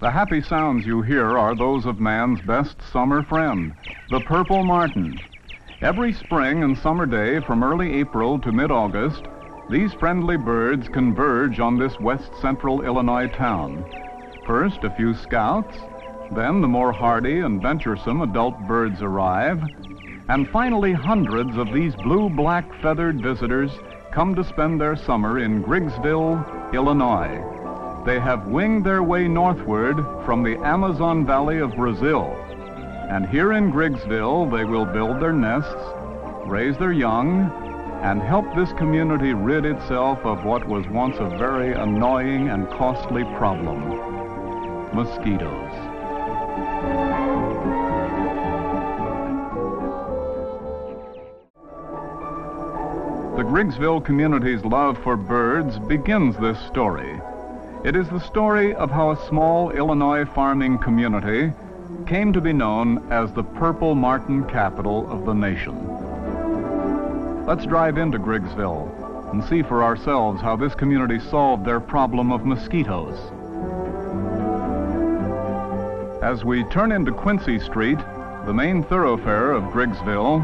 The happy sounds you hear are those of man's best summer friend, the purple martin. Every spring and summer day from early April to mid-August, these friendly birds converge on this west central Illinois town. First, a few scouts, then the more hardy and venturesome adult birds arrive, and finally hundreds of these blue-black feathered visitors come to spend their summer in Griggsville, Illinois. They have winged their way northward from the Amazon Valley of Brazil. And here in Griggsville, they will build their nests, raise their young, and help this community rid itself of what was once a very annoying and costly problem: mosquitoes. The Griggsville community's love for birds begins this story. It is the story of how a small Illinois farming community came to be known as the purple martin capital of the nation. Let's drive into Griggsville and see for ourselves how this community solved their problem of mosquitoes. As we turn into Quincy Street, the main thoroughfare of Griggsville,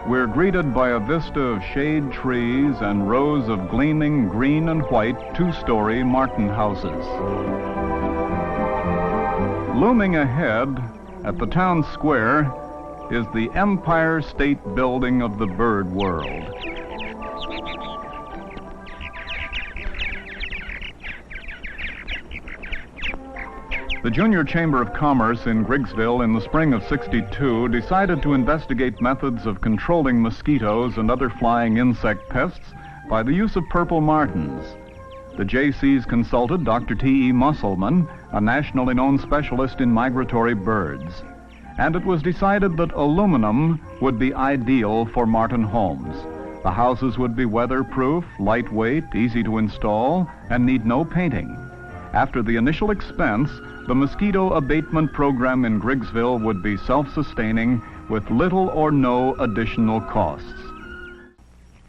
we're greeted by a vista of shade trees and rows of gleaming green and white two-story martin houses. Looming ahead at the town square is the Empire State Building of the bird world. The Junior Chamber of Commerce in Griggsville in the spring of '62 decided to investigate methods of controlling mosquitoes and other flying insect pests by the use of purple martins. The JCs consulted Dr. T.E. Musselman, a nationally known specialist in migratory birds, and it was decided that aluminum would be ideal for martin homes. The houses would be weatherproof, lightweight, easy to install, and need no painting. After the initial expense, the mosquito abatement program in Griggsville would be self-sustaining with little or no additional costs.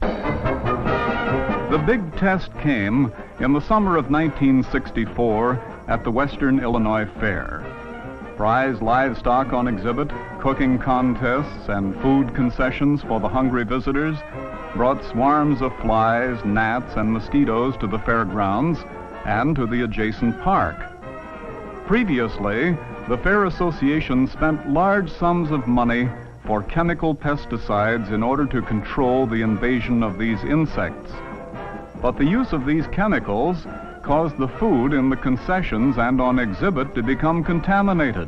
The big test came in the summer of 1964 at the Western Illinois Fair. Prize livestock on exhibit, cooking contests, and food concessions for the hungry visitors brought swarms of flies, gnats, and mosquitoes to the fairgrounds and to the adjacent park. Previously, the Fair Association spent large sums of money for chemical pesticides in order to control the invasion of these insects. But the use of these chemicals caused the food in the concessions and on exhibit to become contaminated,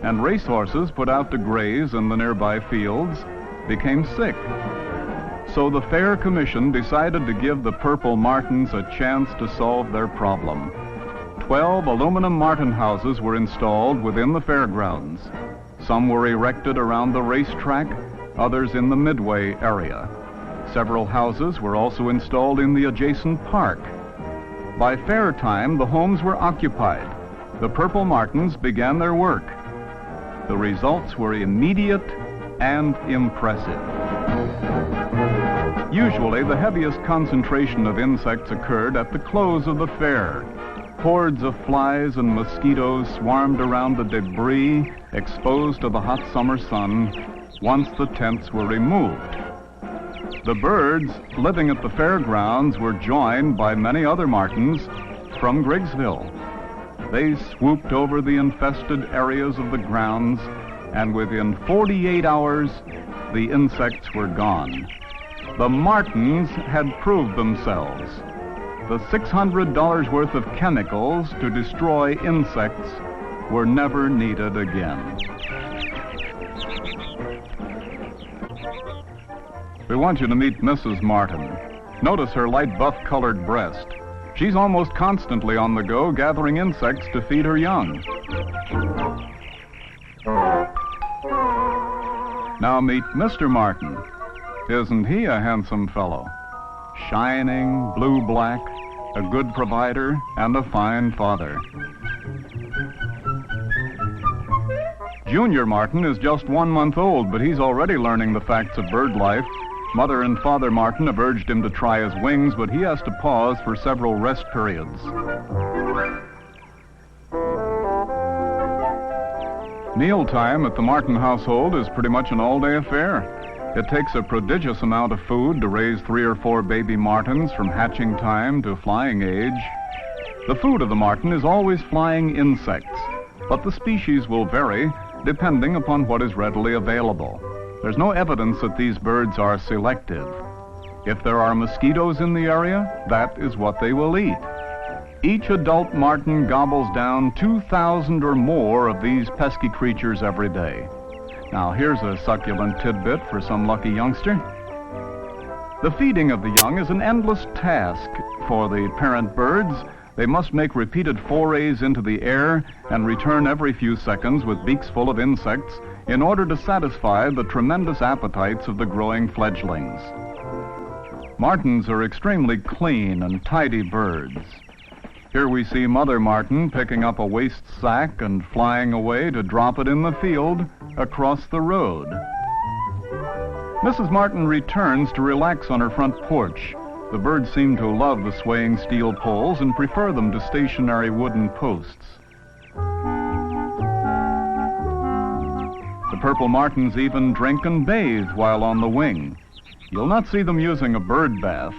and racehorses put out to graze in the nearby fields became sick. So the Fair Commission decided to give the purple martins a chance to solve their problem. 12 aluminum martin houses were installed within the fairgrounds. Some were erected around the racetrack, others in the midway area. Several houses were also installed in the adjacent park. By fair time, the homes were occupied. The purple martins began their work. The results were immediate and impressive. Usually, the heaviest concentration of insects occurred at the close of the fair. Hordes of flies and mosquitoes swarmed around the debris exposed to the hot summer sun once the tents were removed. The birds living at the fairgrounds were joined by many other martins from Griggsville. They swooped over the infested areas of the grounds, and within 48 hours, the insects were gone. The martins had proved themselves. The $600 worth of chemicals to destroy insects were never needed again. We want you to meet Mrs. Martin. Notice her light buff-colored breast. She's almost constantly on the go, gathering insects to feed her young. Now meet Mr. Martin. Isn't he a handsome fellow? Shining, blue-black, a good provider, and a fine father. Junior Martin is just 1 month old, but he's already learning the facts of bird life. Mother and Father Martin have urged him to try his wings, but he has to pause for several rest periods. Mealtime at the Martin household is pretty much an all-day affair. It takes a prodigious amount of food to raise 3 or 4 baby martins from hatching time to flying age. The food of the martin is always flying insects, but the species will vary depending upon what is readily available. There's no evidence that these birds are selective. If there are mosquitoes in the area, that is what they will eat. Each adult martin gobbles down 2,000 or more of these pesky creatures every day. Now here's a succulent tidbit for some lucky youngster. The feeding of the young is an endless task for the parent birds. They must make repeated forays into the air and return every few seconds with beaks full of insects in order to satisfy the tremendous appetites of the growing fledglings. Martins are extremely clean and tidy birds. Here we see Mother Martin picking up a waste sack and flying away to drop it in the field across the road. Mrs. Martin returns to relax on her front porch. The birds seem to love the swaying steel poles and prefer them to stationary wooden posts. The purple martins even drink and bathe while on the wing. You'll not see them using a bird bath.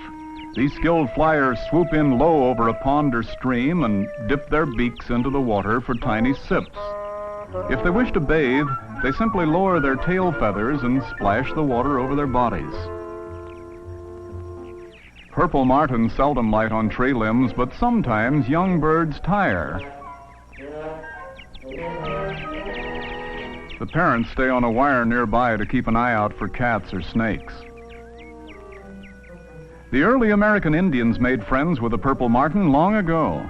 These skilled flyers swoop in low over a pond or stream and dip their beaks into the water for tiny sips. If they wish to bathe, they simply lower their tail feathers and splash the water over their bodies. Purple martins seldom light on tree limbs, but sometimes young birds tire. The parents stay on a wire nearby to keep an eye out for cats or snakes. The early American Indians made friends with the purple martin long ago.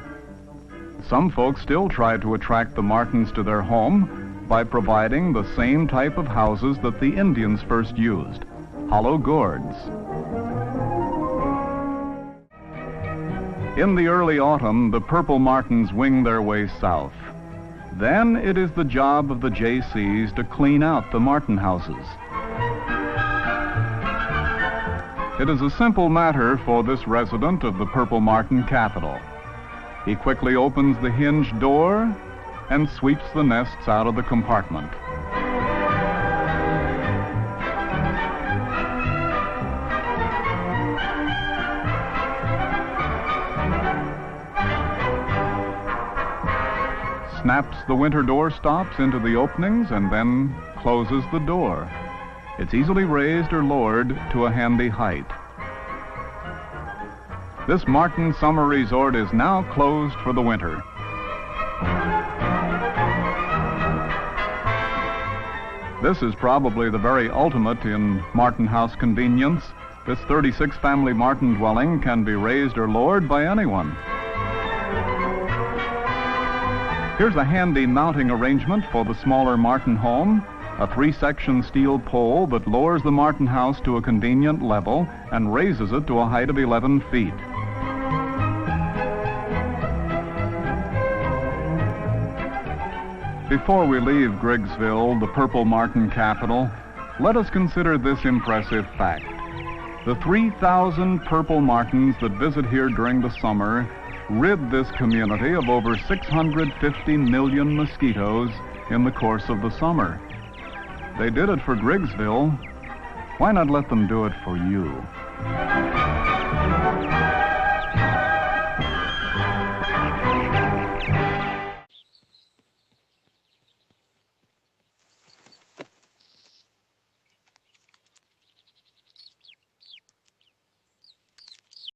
Some folks still try to attract the martins to their home by providing the same type of houses that the Indians first used, hollow gourds. In the early autumn, the purple martins wing their way south. Then it is the job of the JCs to clean out the martin houses. It is a simple matter for this resident of the purple martin capital. He quickly opens the hinged door and sweeps the nests out of the compartment. Snaps the winter door stops into the openings and then closes the door. It's easily raised or lowered to a handy height. This Martin summer resort is now closed for the winter. This is probably the very ultimate in Martin house convenience. This 36 family Martin dwelling can be raised or lowered by anyone. Here's a handy mounting arrangement for the smaller Martin home. A 3-section steel pole that lowers the Martin house to a convenient level and raises it to a height of 11 feet. Before we leave Griggsville, the purple martin capital, let us consider this impressive fact. The 3,000 purple martins that visit here during the summer rid this community of over 650 million mosquitoes in the course of the summer. They did it for Griggsville. Why not let them do it for you?